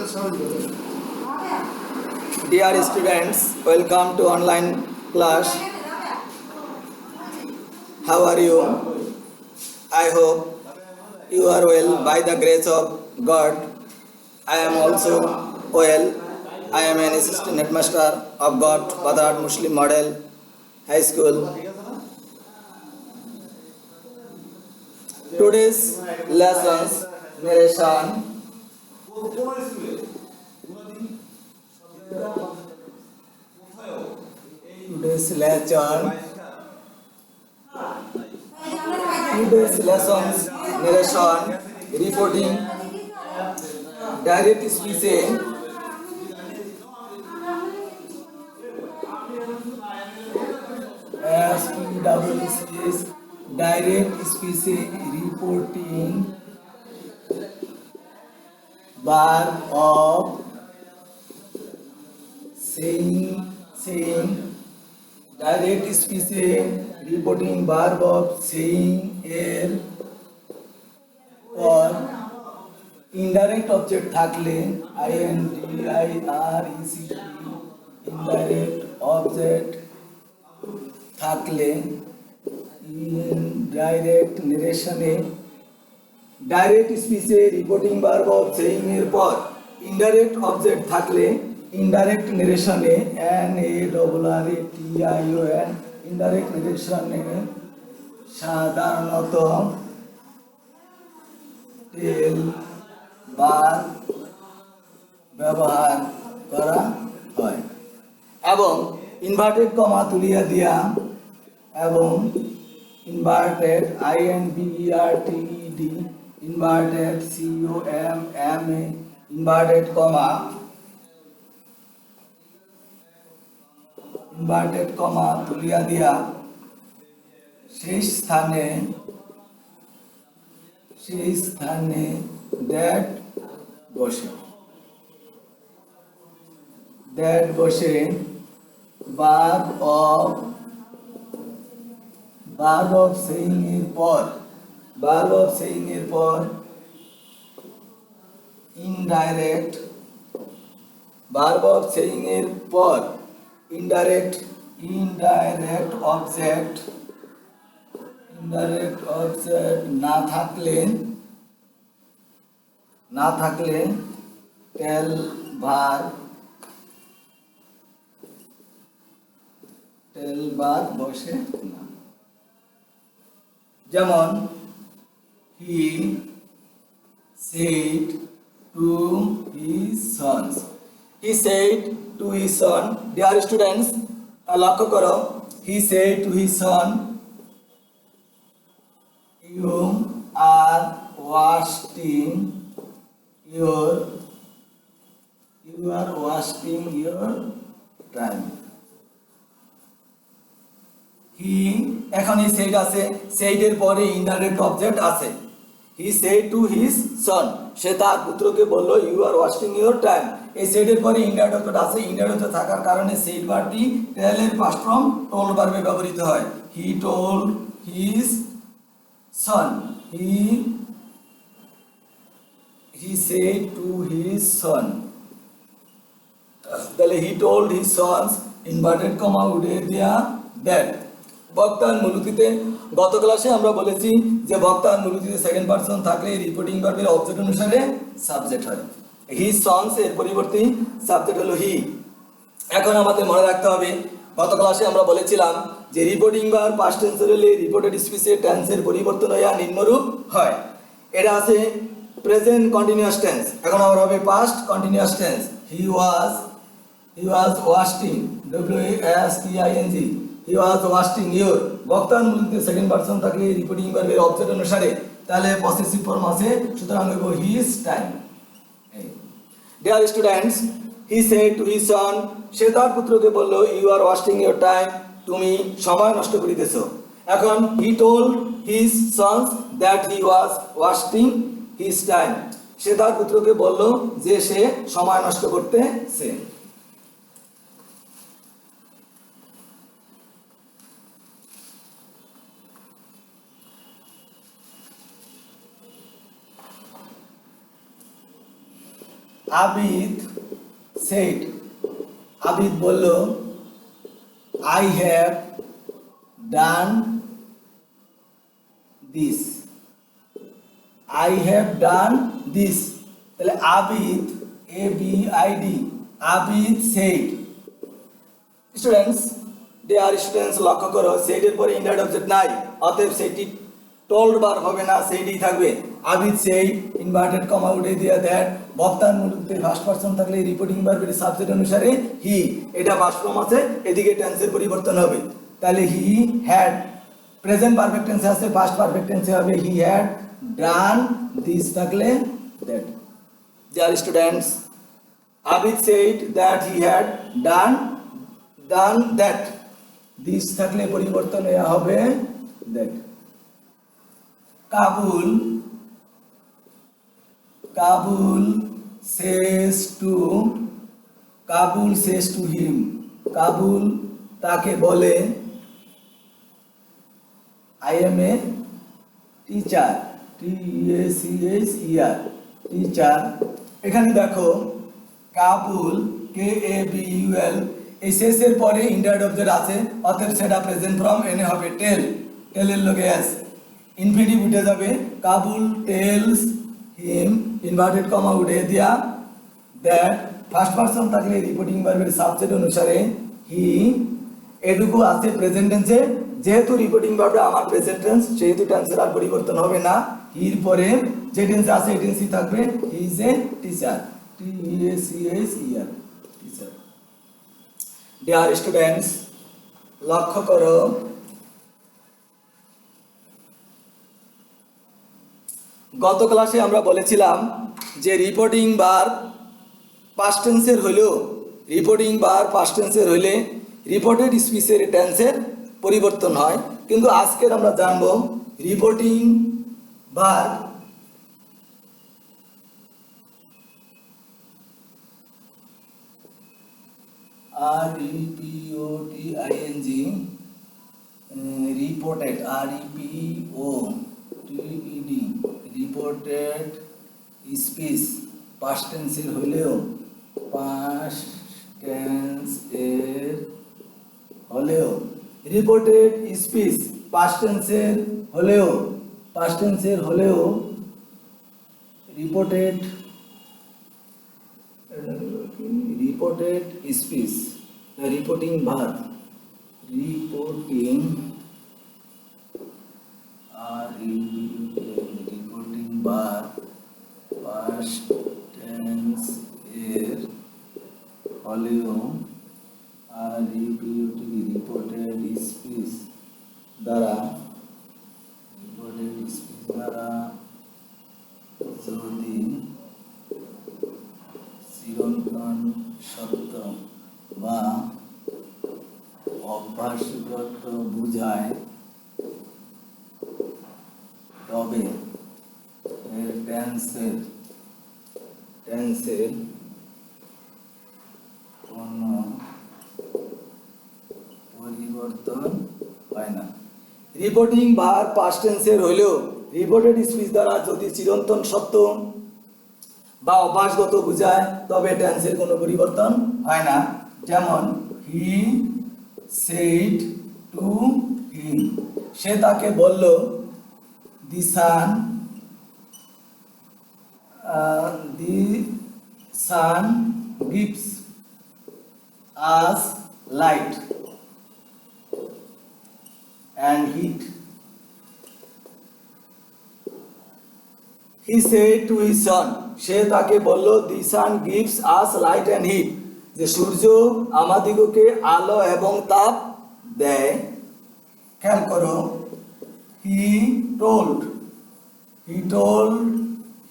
Dear students, welcome to online class. How are you? I hope you are well by the grace of God. I am also well. I am an assistant headmaster of God Padat Muslim Model High School. Today's lessons narration. Today's lesson. Today's lessons narration reporting direct speech. SPWC is direct speech reporting verb of saying direct speech reporting verb of saying এর পর indirect object থাকলে INDIRECT indirect object থাকলে indirect নারেশনে direct স্পিচে reporting verb of saying এর পর indirect object থাকলে indirect নারেশনে NARRATION ইনডাইরেক্ট নারেশনে সাধারণত টেল ভার্ব ব্যবহার করা হয় এবং ইনভার্টেড কমা তুলিয়া দিয়া এবং inverted INVERTED inverted COMMA inverted comma তুলিয়া দিয়া সেই স্থানে দ্যাট বসে verb of saying এর পর indirect verb of saying এর পর indirect object না থাকলে টেল ভার্ব বসে না যেমন he said to his sons. He said to his son. Dear students, লক্ষ্য করো he said to his son, you are wasting your time. He এখন এই said আছে, said এর পরে ইনডাইরেক্ট অবজেক্ট আছে। He said to his son, সে তার পুত্রকে বলল you are wasting your time. এই said এর পরে ইনডাইরেক্ট অবজেক্ট আছে, ইনডাইরেক্ট থাকার কারণে said ভার্বটি tell এর past form told ভার্বে ব্যবহৃত হয়। He told his son. He said to his son. তাহলে he told his sons inverted comma উঠে দেয়া that বক্তার মূলতিতে গত ক্লাসে আমরা বলেছি যে বক্তার মূলতিতে সেকেন্ড পারসন থাকলে রিপোর্টিং ভার্বের অবজেক্ট অনুসারে সাবজেক্ট হয় হি সন্স এর পরিবর্তে সাবজেক্ট হলো হি এখন আমাদের মনে রাখতে হবে গত ক্লাসে আমরা বলেছিলাম যে রিপোর্টিং ভার্ব পাস্ট টেন্স হলে রিপোর্টেড স্পিচে টেন্সের পরিবর্তন হয় নিম্নরূপ হয় এটা আছে প্রেজেন্ট কন্টিনিউয়াস টেন্স এখন আবার হবে past continuous tense he was washing WASTING he was washing your বক্তার মূলতে সেকেন্ড পারসন থাকলে রিপোর্টিং ভার্বের অবজেক্ট অনুসারে তাহলে পসেসিভ ফর্ম আছে সুতরাং হইব his time. Dear students, he said to his son, সে তার পুত্রকে বলল you are wasting your time, তুমি সময় নষ্ট করিতেছো এখন he told his sons that he was wasting his time সে তার পুত্রকে বলল যে সে সময় নষ্ট করতেছে আবিদ said, আবিদ বলল, I have done this. I have done this. তাহলে Abid, ABID, Abid said. Students, dear students, লক্ষ্য করো said এর পরে ইনডাইরেক্ট অবজেক্ট নাই, অতএব সেটি টোল্ড বার হবে না, সেইটাই থাকবে। আবিদ said ইনভার্টেড কমা উঠে দিয়ে দ্যাট, বক্তার মূলতে ফার্স্ট পারসন থাকলে রিপোর্টিং ভার্বের সাবজেক্ট অনুসারে হি, এটা ফার্স্ট ফর্ম আছে, এদিকে টেন্সের পরিবর্তন হবে। তাহলে হি হ্যাড, প্রেজেন্ট পারফেক্ট টেন্সে আছে, পাস্ট পারফেক্ট টেন্সে হবে হি হ্যাড ডান দিস থাকলে that. Dear students, Abid said that he had done that, this থাকলে পরিবর্তন হবে that. Kabul says to him, Kabul তাকে বলে, I am a teacher, TEACHER, teacher. এখানে দেখো কাবুল, KABUL, এই শেষের পরে ইনডাইরেক্ট অবজেক্ট আছে, অতএব সেটা প্রেজেন্ট ফর্ম এনে হবে টেল, টেলের লগে আছে, ইনফিনিটিভ উঠে যাবে, Kabul tells him, inverted comma উঠে দিয়া দ্যাট, ফার্স্ট পারসন থাকলে রিপোর্টিং ভার্বের সাবজেক্ট অনুসারে হি, এটুকু আছে প্রেজেন্ট টেন্সে, যেহেতু রিপোর্টিং ভার্বটা আমার প্রেজেন্ট টেন্স, সেহেতু টেন্সের আর পরিবর্তন হবে না, হির পরে যে টেন্সে আছে এই টেন্সই থাকবে, he is a teacher, TEACHER, teacher. Dear students, লক্ষ্য করো, গত ক্লাসে আমরা বলেছিলাম যে রিপোর্টিং ভার্ব পাস্ট টেন্সের হলেও, রিপোর্টিং ভার্ব পাস্ট টেন্সের হলে রিপোর্টেড স্পিচের টেন্সের পরিবর্তন হয়, কিন্তু আজকের আমরা জানব reporting verb reported, reported speech past টেন্সের হলেও, পাস্ট টেন্সের হলেও, রিপোর্টেড স্পিচ পাস্ট টেন্সের হলেও, পাস্ট টেন্সের হলেও, reported speech, reporting verb, reporting verb past tense এর হলেও আর রিপোর্টেড স্পিচ দ্বারা, যদি চিরন্তন সত্য বা অভ্যাসগত বুঝায়, তবে এর টেন্সের কোনো পরিবর্তন হয় না। রিপোর্টিং ভার্ব পাস্ট টেন্সের হলেও রিপোর্টেড স্পিচ দ্বারা যদি চিরন্তন সত্য বা অভ্যাসগত বুঝায়, তবে টেন্সের কোনো পরিবর্তন হয় না। যেমন হি সেড টু হিম, সে তাকে বলল, the sun gives us light and heat. He said to his son, সে তাকে বলল, the sun gives us light and heat, যে সূর্য আমাদিগকে আলো এবং তাপ দেয়। খেয়াল করো, he told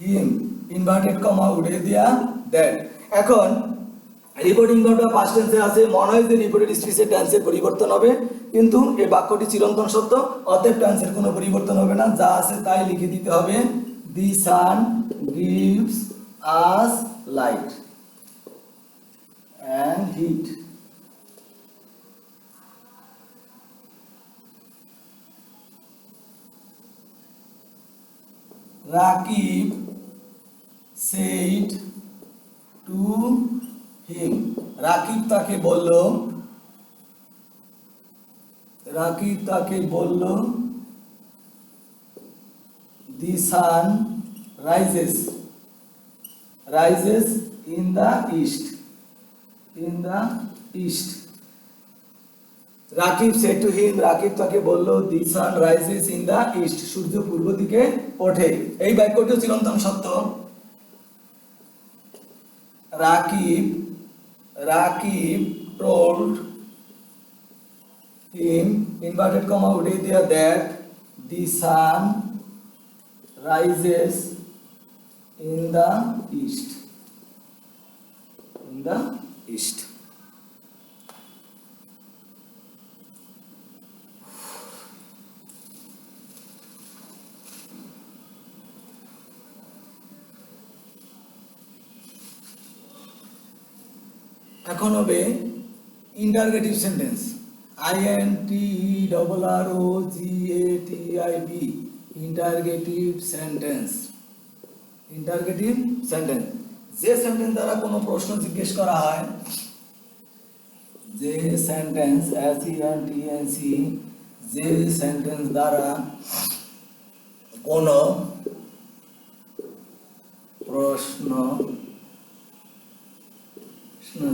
him, inverted comma উঠে দিয়া দ্যাট। এখন রিপোর্টিং ভার্বটা পাস্ট টেন্সে আছে, মনে হয় যে রিপোর্টেড স্পিচের টেন্সের পরিবর্তন হবে, কিন্তু এই বাক্যটি চিরন্তন সত্য, অতএব টেন্সের কোনো পরিবর্তন হবে না, যা আছে তাই লিখে দিতে হবে, the sun gives us light and heat. Rakib said to him, Rakib তাকে বলল the sun rises in the east. Rakib said to him, Rakib তাকে বলল the sun rises in the east, সূর্য পূর্ব দিকে ওঠে। এই বাক্যটি চিরন্তন সত্য। Rakib told him inverted comma উঠে দেয়া that the sun rises in the east। এখন হবে interrogative sentence. INTERROGATIV, interrogative sentence. যে সেন্টেন্স দ্বারা কোনো প্রশ্ন জিজ্ঞেস করা হয়, যে সেন্টেন্স দ্বারা কোনো প্রশ্ন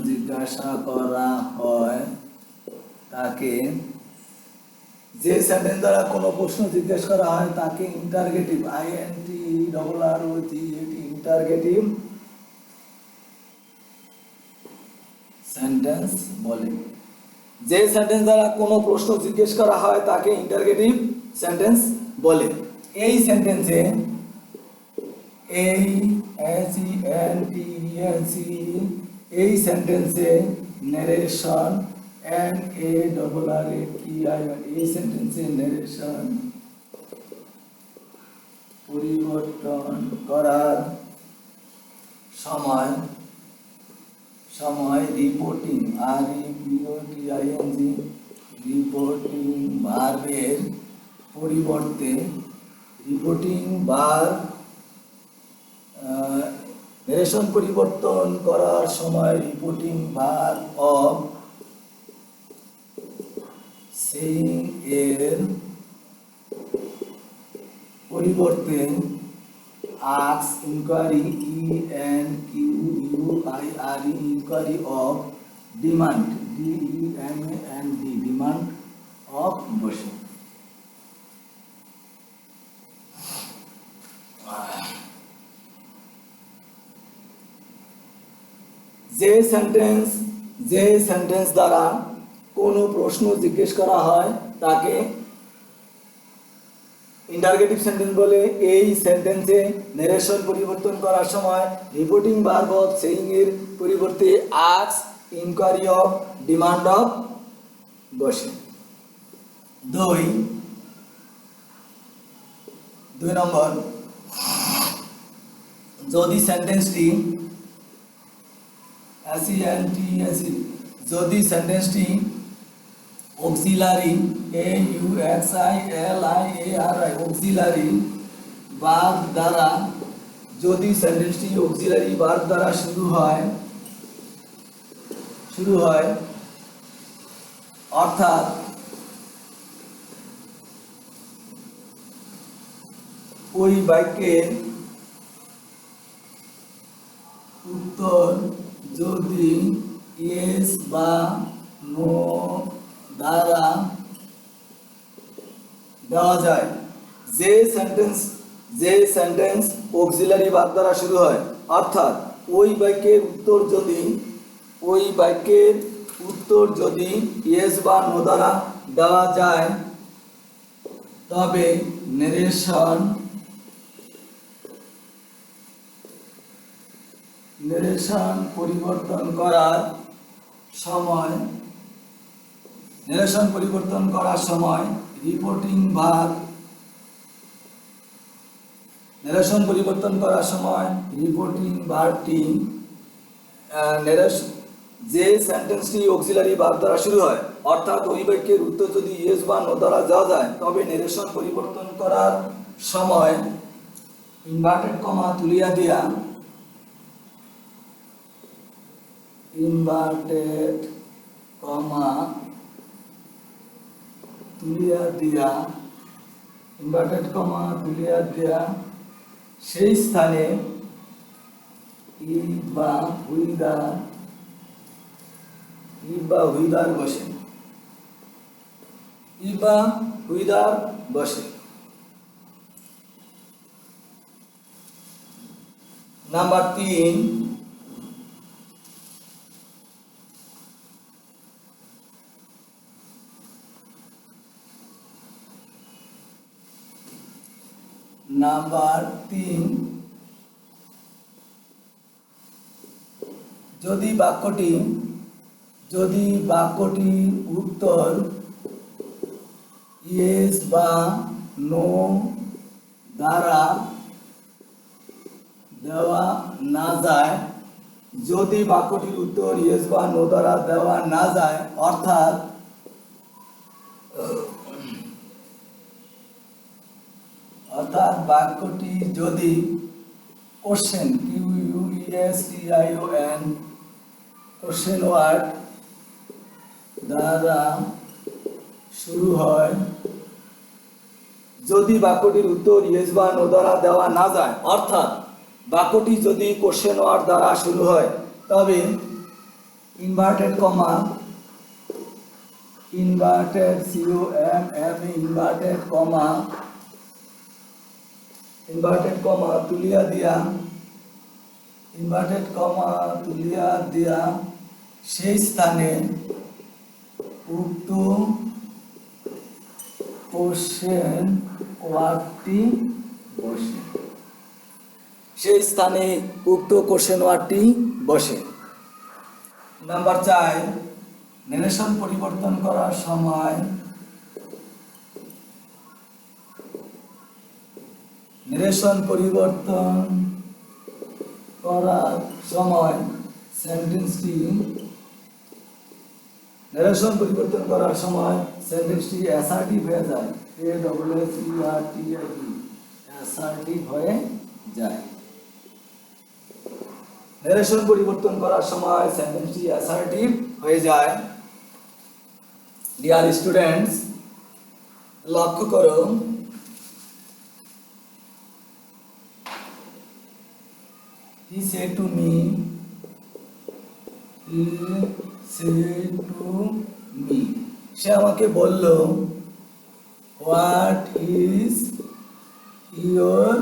জিজ্ঞাসা করা হয় তাকে, যে সেন্টেন্স দ্বারা কোনো প্রশ্ন জিজ্ঞেস করা হয় তাকে ইন্টারগেটিভ ইন্টারগেটিভ সেন্টেন্স বলে। যে সেন্টেন্স দ্বারা কোনো প্রশ্ন জিজ্ঞেস করা হয় তাকে ইন্টারগেটিভ সেন্টেন্স বলে। এই সেন্টেন্সে এই সেন্টেন্সে নেরেশন পরিবর্তন করার সময় রিপোর্টিং ভার্বের পরিবর্তে নেরেশন পরিবর্তন করার সময় রিপোর্টিং ভার্ব অফ সেইং এর পরিবর্তে ask, inquiry, inquiry of, demand, demand of বসে। যে সেন্টেন্স দ্বারা কোনো প্রশ্ন জিজ্ঞেস করা হয় তাকে ইন্টারগেটিভ সেন্টেন্স বলে। এই সেন্টেন্সে নেরেশন পরিবর্তন করার সময় রিপোর্টিং ভার্ব অফ সেইং এর পরিবর্তে ask, inquiry of, demand of বসে। দুই নম্বর, যদি সেন্টেন্সটি অক্সিলারি অক্সিলারি ভার্ব দ্বারা শুরু হয় অর্থাৎ ওই বাক্যের উত্তর যদি ইয়েস বা নো দ্বারা দেওয়া যায়। যে সেন্টেন্স অক্সিলারি ভার্ব দ্বারা শুরু হয় অর্থাৎ ওই বাক্যের উত্তর যদি ইয়েস বা নো দ্বারা দেওয়া যায় তবে নেরেশন পরিবর্তন করার সময় রিপোর্টিং ভার্বটি যে সেন্টেন্সটি অক্সিলারি ভার্ব দ্বারা শুরু হয় অর্থাৎ ওই বাক্যের উত্তর যদি ইয়েস বা নো দ্বারা দেওয়া যায় তবে নেরেশন পরিবর্তন করার সময় ইনভার্টেড কমা তুলিয়া দিয়া ইনভার্টেড কমা তুলিয়া দিয়া, ইনভার্টেড কমা তুলিয়া দিয়া সেই স্থানে ই বা হুইদার বসে, ই বা হুইদার বসে। নাম্বার 3, নাম্বার 3, যদি বাক্যটি উত্তর ইয়েস বা নো দ্বারা দেওয়া না যায়, যদি বাক্যটির উত্তর ইয়েস বা নো দ্বারা দেওয়া না যায়, অর্থাৎ বাক্যটি যদি কোশ্চেন QUESTION কোশ্চেন ওয়ার্ড দ্বারা শুরু হয়, যদি বাক্যটির উত্তর ইয়েস বা নো দ্বারা দেওয়া না যায়, অর্থাৎ বাক্যটি যদি কোশ্চেন ওয়ার্ড দ্বারা শুরু হয়, তবে ইনভার্টেড কমা ইনভার্টেড তুলিয়া দিয়া সেই স্থানে উক্ত কোশ্চেন ওয়ার্ডটি বসে, সেই স্থানে উক্ত কোশ্চেন ওয়ার্ডটি বসে। নাম্বার 4, নেরেশন পরিবর্তন করার সময় সেন্টেন্সটি অ্যাসার্টিভ হয়ে যায়, অ্যাসার্টিভ হয়ে যায়। নেরেশন পরিবর্তন করার সময় সেন্টেন্সটি অ্যাসার্টিভ হয়ে যায়। ডিয়ার স্টুডেন্টস, লক্ষ্য করো, he said to me, সে আমাকে বলল, what is your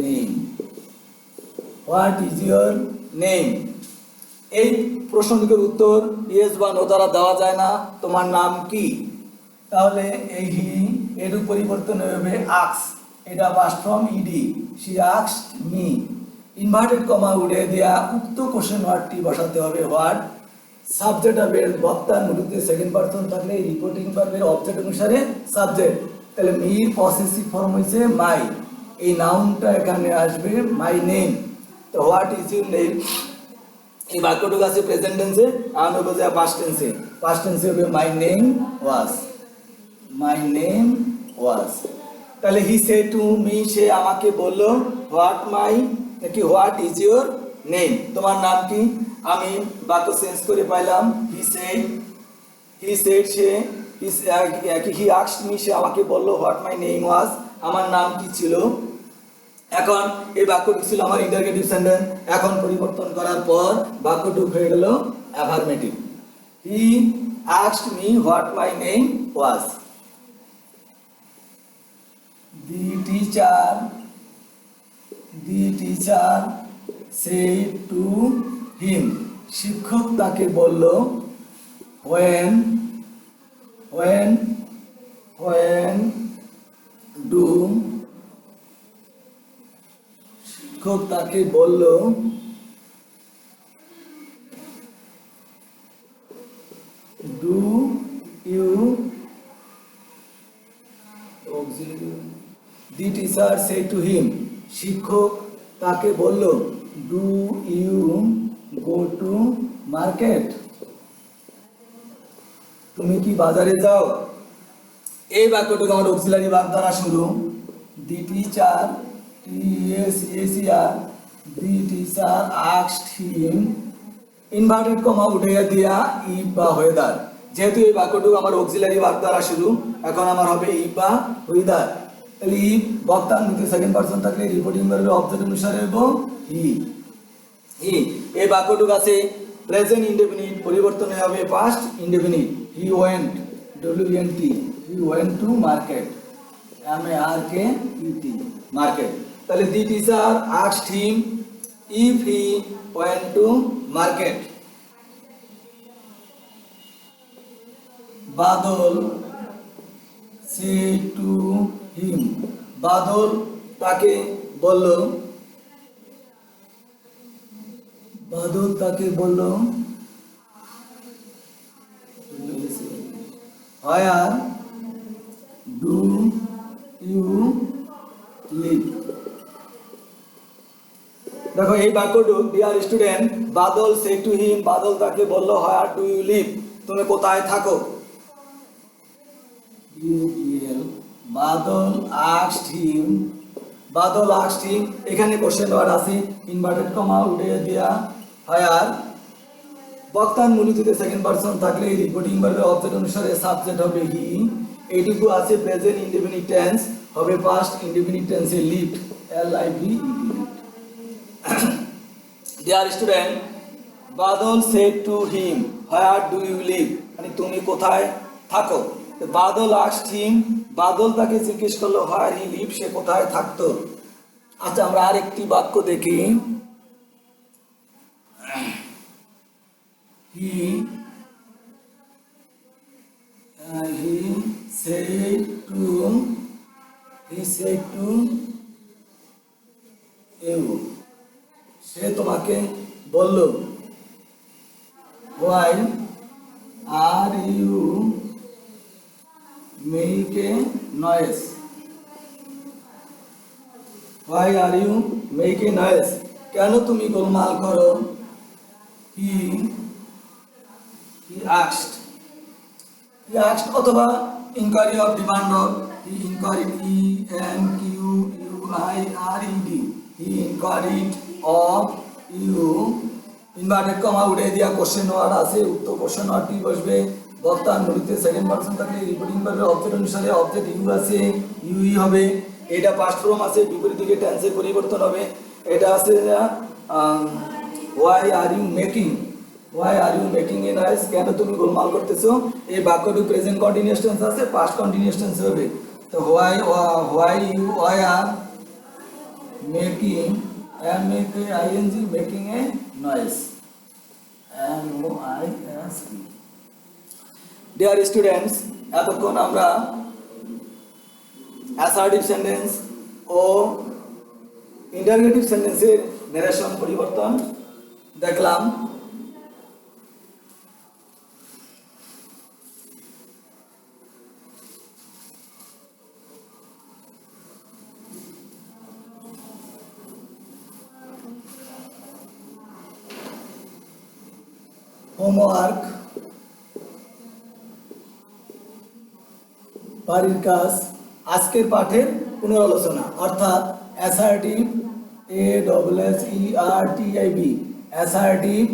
name, what is your name. এই প্রশ্নটির উত্তর ইয়েস বা নো দ্বারা দেওয়া যায় না, তোমার নাম কি? তাহলে এই হি এর পরিবর্তন হবে আক্স, এটা past form ED, she asked me. Inverted comma উড়ে দেয়া উক্ত কোশ্চেন ওয়ার্ডটি বসাতে হবে হোয়াট, সাবজেক্ট হবে বক্তার মূলতে সেকেন্ড পারসন থাকলে রিপোর্টিং ভার্বের অবজেক্ট অনুসারে সাবজেক্ট, তাহলে মির পসেসিভ ফর্ম হইছে মাই, এই নাউনটা এখানে আসবে মাই নেম। তো হোয়াট ইজ ইউর নেম, এই বাক্যটুকু আছে প্রেজেন্ট টেন্সে, আর হবে যে পাস্ট টেন্সে। পাস্ট টেন্সে হবে মাই নেম ওয়াজ। তাহলে হি সে টু মি, সে আমাকে বলল, হোয়াট ইজ ইউর নেম, তোমার নাম কি? আমি বাক্য চেঞ্জ করে পাইলাম he said, he asked me, সে আমাকে বলল হোয়াট মাই নেম ওয়াজ, আমার নাম কি ছিল। এখন এই বাক্যটি ছিল আমার ইন্টারগেটিভ সেন্টেন্স, এখন পরিবর্তন করার পর বাক্যটি হয়ে গেল affirmative. He asked me what my name was. The teacher said to him, শিক্ষক তাকে বলল, when do, শিক্ষক তাকে বলল, do you, the teacher said to him, শিক্ষক তাকে বলল, do you go to market, তুমি কি বাজারে যাও। এই বাক্যটুকু আমার অক্সিলারি ভার্ব দ্বারা শুরু। The teacher, the teacher asked him inverted comma উঠে দিয়া ইফ বা ওয়েদার, যেহেতু এই বাক্যটুকু আমার অক্সিলারি ভার্ব দ্বারা শুরু, এখন আমার হবে ইফ বা ওয়েদার। তাহলে ইফ বক্তার মধ্যে সেকেন্ড পারসন থাকলে রিপোর্টিং ভার্বের অবজেক্ট অনুসারে হইব হি। এই বাক্যটুকু আছে প্রেজেন্ট ইনডেফিনিট, পরিবর্তন হবে past indefinite. He went, W N T, he went to market, MARKET, market. তাহলে the teacher asked him if he went to market. Badal said to him, Badal তাকে বলল, বাদল তাকে বলল where do you live? দেখো এই বাক্যটুকু dear student, Badal said to him, Badal তাকে বলল where do you live, তুমি কোথায় থাকো। Badal asked him, Badal asked him, এখানে কোশ্চেন ওয়ার্ড আছে ইনভার্টেড কমা উঠে দিয়া where, বক্তার মূলটিতে সেকেন্ড পারসন থাকলে রিপোর্টিং ভার্বের অবজেক্ট অনুসারে সাবজেক্ট হবে হি। এইটুকু আছে প্রেজেন্ট ইনডেফিনিট টেন্স, হবে পাস্ট ইনডেফিনিট টেন্সে lived, LIVED। Dear student, Badal said to him where do you live, মানে তুমি কোথায় থাকো। বাদল আস্কড হিম, বাদল তাকে জিজ্ঞেস করলো হোয়ার হি লিভ, সে কোথায় থাকতো। আচ্ছা আমরা আরেকটি বাক্য দেখি। He said to you, সে তোমাকে বলল why are you make a noise, why are you make a noise, কেন তুমি গোলমাল করো। he asked, অথবা inquiry of demand of, he inquired, ENQUIRED, he inquired of you, inverted comma উঠে দিয়া question word আছে, উক্ত কোশ্চেন ওয়ার্ডটি বসবে বক্তার মূলটিতে সেকেন্ড পারসন থাকলে রিপোর্টিং ভার্বের অবজেক্ট অনুসারে অবজেক্ট ইউ আছে, ইউই হবে। এটা পাস্ট ফর্ম আছে, বিপরীত দিকে টেন্সের পরিবর্তন হবে। এটা আছে why are you making, why are you making a noise, কেন তুমি গোলমাল করতেছো। এই বাক্যটি প্রেজেন্ট কন্টিনিউয়াস টেন্স আছে, পাস্ট কন্টিনিউয়াস টেন্স হবে। তো why you are making, MAKING, making a noise, NOISE। Dear students, এতক্ষণ আমরা অ্যাসার্টিভ সেন্টেন্স ও ইন্টারগেটিভ সেন্টেন্সের নারেশন পরিবর্তন দেখলাম। হোমওয়ার্ক, বাড়ির কাজ, আজকের পাঠের পুনরালোচনা, অর্থাৎ অ্যাসার্টিভ, ASSERTIV, অ্যাসার্টিভ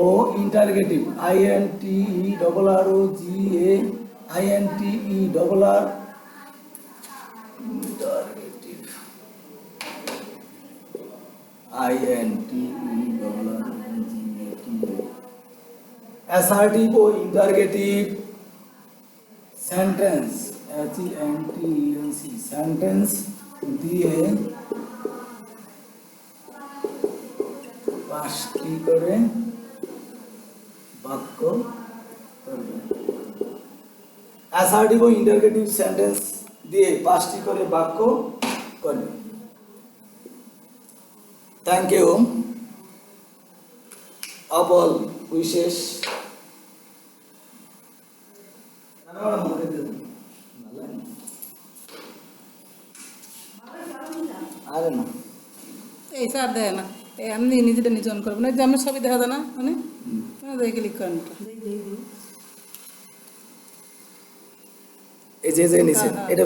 ও interrogative, INTERROGAINTERR, interrogative, INTERROGATIV, assertive ও ইন্টারগেটিভ সেন্টেন্স, HENTENCE, সেন্টেন্স দিয়ে পাঁচটি করে বাক্য করবে। অ্যাসার্টিভ ও ইন্টারগেটিভ সেন্টেন্স দিয়ে পাঁচটি করে বাক্য করবে। Thank you. অপল উইশেষ। আরে না এই স্যার দেয় না, এমনি নিজেটা নিজে অন করবো না, যে আমার সবই দেখা যায় না, মানে দেখে ক্লিক করেন, এই যে নিচে এটা